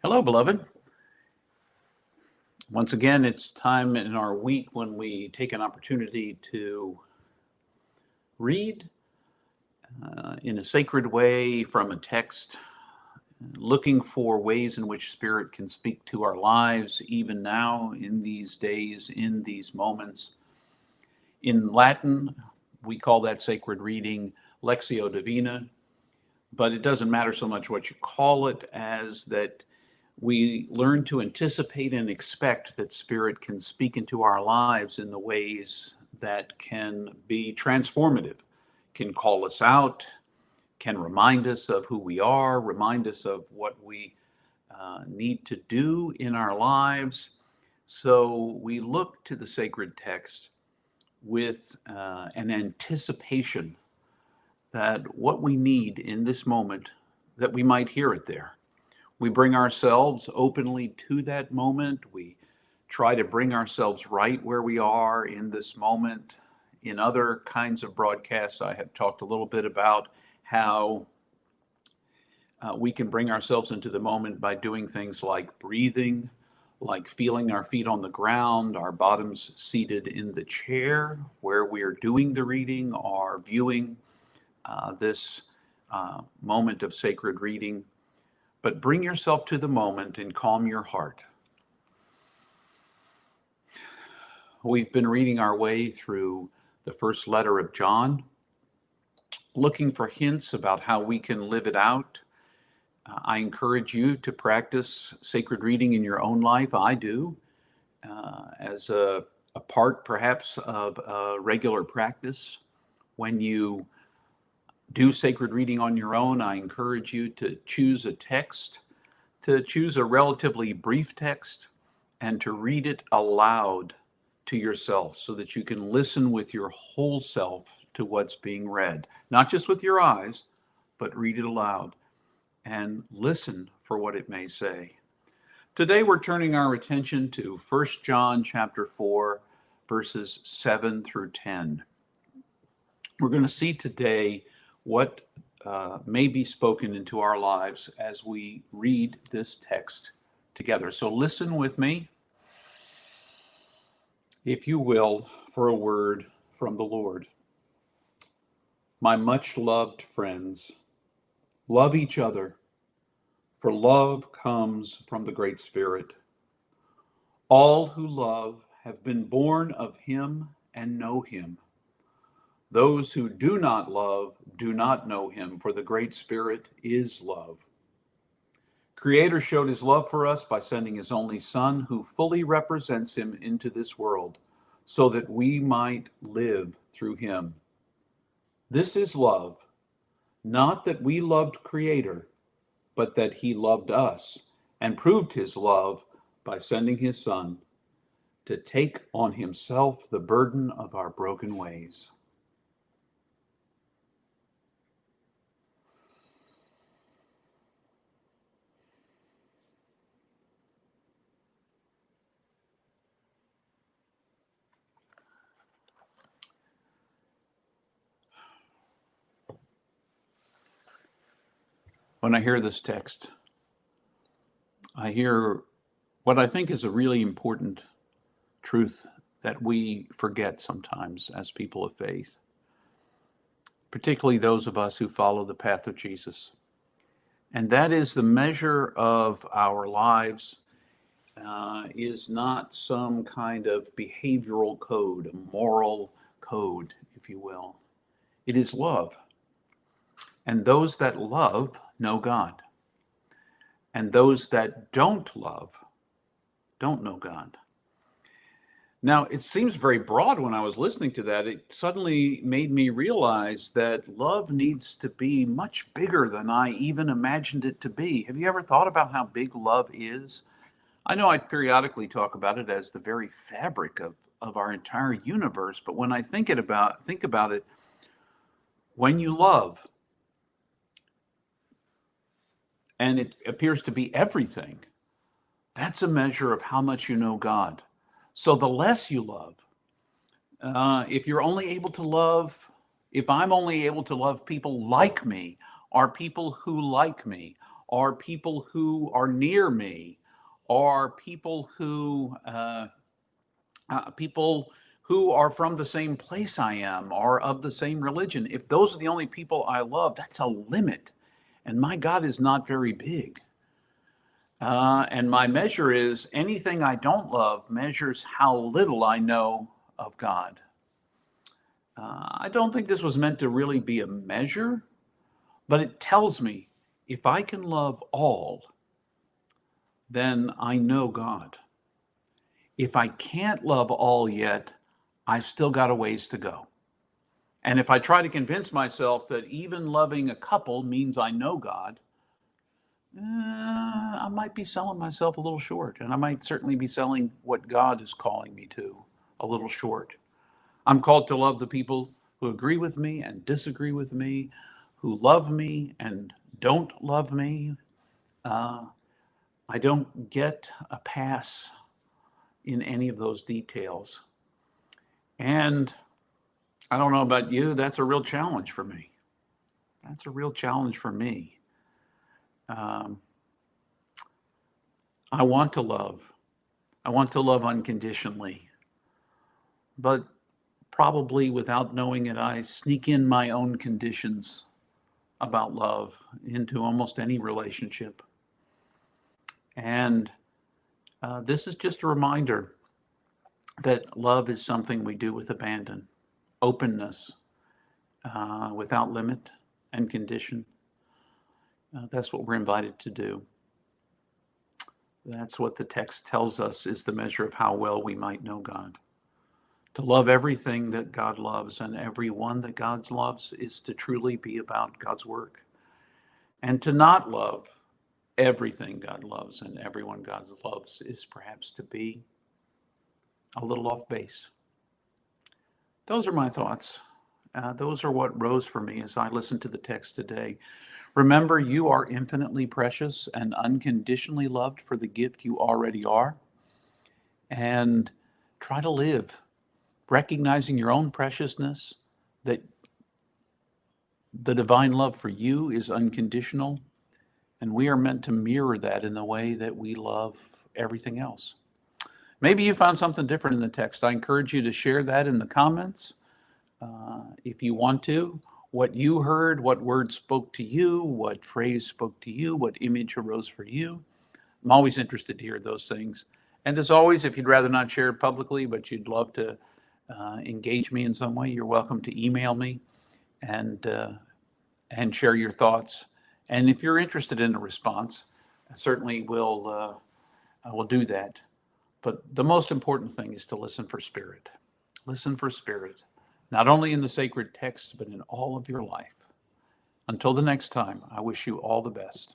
Hello, beloved. Once again, it's time in our week when we take an opportunity to read in a sacred way from a text, looking for ways in which Spirit can speak to our lives, even now, in these days, in these moments. In Latin, we call that sacred reading Lectio Divina, but it doesn't matter so much what you call it as that we learn to anticipate and expect that Spirit can speak into our lives in the ways that can be transformative, can call us out, can remind us of who we are, remind us of what we need to do in our lives. So we look to the sacred text with an anticipation that what we need in this moment, that we might hear it there. We bring ourselves openly to that moment. We try to bring ourselves right where we are in this moment. In other kinds of broadcasts, I have talked a little bit about how we can bring ourselves into the moment by doing things like breathing, like feeling our feet on the ground, our bottoms seated in the chair where we are doing the reading or viewing this moment of sacred reading. But bring yourself to the moment and calm your heart. We've been reading our way through the first letter of John, looking for hints about how we can live it out. I encourage you to practice sacred reading in your own life. I do, as a part perhaps of a regular practice. When you do sacred reading on your own, I encourage you to choose a text, to choose a relatively brief text, and to read it aloud to yourself so that you can listen with your whole self to what's being read. Not just with your eyes, but read it aloud and listen for what it may say. Today we're turning our attention to 1 John chapter 4, verses 7 through 10. We're going to see today what may be spoken into our lives as we read this text together. So listen with me, if you will, for a word from the Lord. My much loved friends, love each other, for love comes from the Great Spirit. All who love have been born of him and know him. Those who do not love do not know him, for the Great Spirit is love. Creator showed his love for us by sending his only Son, who fully represents him, into this world, so that we might live through him. This is love, not that we loved Creator, but that he loved us and proved his love by sending his Son to take on himself the burden of our broken ways. When I hear this text, I hear what I think is a really important truth that we forget sometimes as people of faith, particularly those of us who follow the path of Jesus. And that is the measure of our lives is not some kind of behavioral code, a moral code, if you will. It is love. And those that love know God. And those that don't love don't know God. Now, it seems very broad when I was listening to that. It suddenly made me realize that love needs to be much bigger than I even imagined it to be. Have you ever thought about how big love is? I know I periodically talk about it as the very fabric of our entire universe, but when I think about it, when you love, and it appears to be everything, that's a measure of how much you know God. So the less you love, if you're only able to love, if I'm only able to love people like me, or people who like me, are people who are near me, are people who are from the same place I am, are of the same religion. If those are the only people I love, that's a limit. And my God is not very big. And my measure is anything I don't love measures how little I know of God. I don't think this was meant to really be a measure, but it tells me if I can love all, then I know God. If I can't love all yet, I've still got a ways to go. And if I try to convince myself that even loving a couple means I know God, I might be selling myself a little short, and I might certainly be selling what God is calling me to a little short. I'm called to love the people who agree with me and disagree with me, who love me and don't love me. I don't get a pass in any of those details. And I don't know about you, that's a real challenge for me. That's a real challenge for me. I want to love. I want to love unconditionally. But probably without knowing it, I sneak in my own conditions about love into almost any relationship. And this is just a reminder that love is something we do with abandon, openness, without limit and condition. That's what we're invited to do. That's what the text tells us is the measure of how well we might know God. To love everything that God loves and everyone that God loves is to truly be about God's work. And to not love everything God loves and everyone God loves is perhaps to be a little off base. Those are my thoughts. Those are what rose for me as I listened to the text today. Remember, you are infinitely precious and unconditionally loved for the gift you already are. And try to live recognizing your own preciousness, that the divine love for you is unconditional, and we are meant to mirror that in the way that we love everything else. Maybe you found something different in the text. I encourage you to share that in the comments. If you want to, what you heard, what word spoke to you, what phrase spoke to you, what image arose for you. I'm always interested to hear those things. And as always, if you'd rather not share it publicly, but you'd love to engage me in some way, you're welcome to email me and share your thoughts. And if you're interested in a response, I certainly will do that. But the most important thing is to listen for Spirit. Listen for Spirit, not only in the sacred text, but in all of your life. Until the next time, I wish you all the best.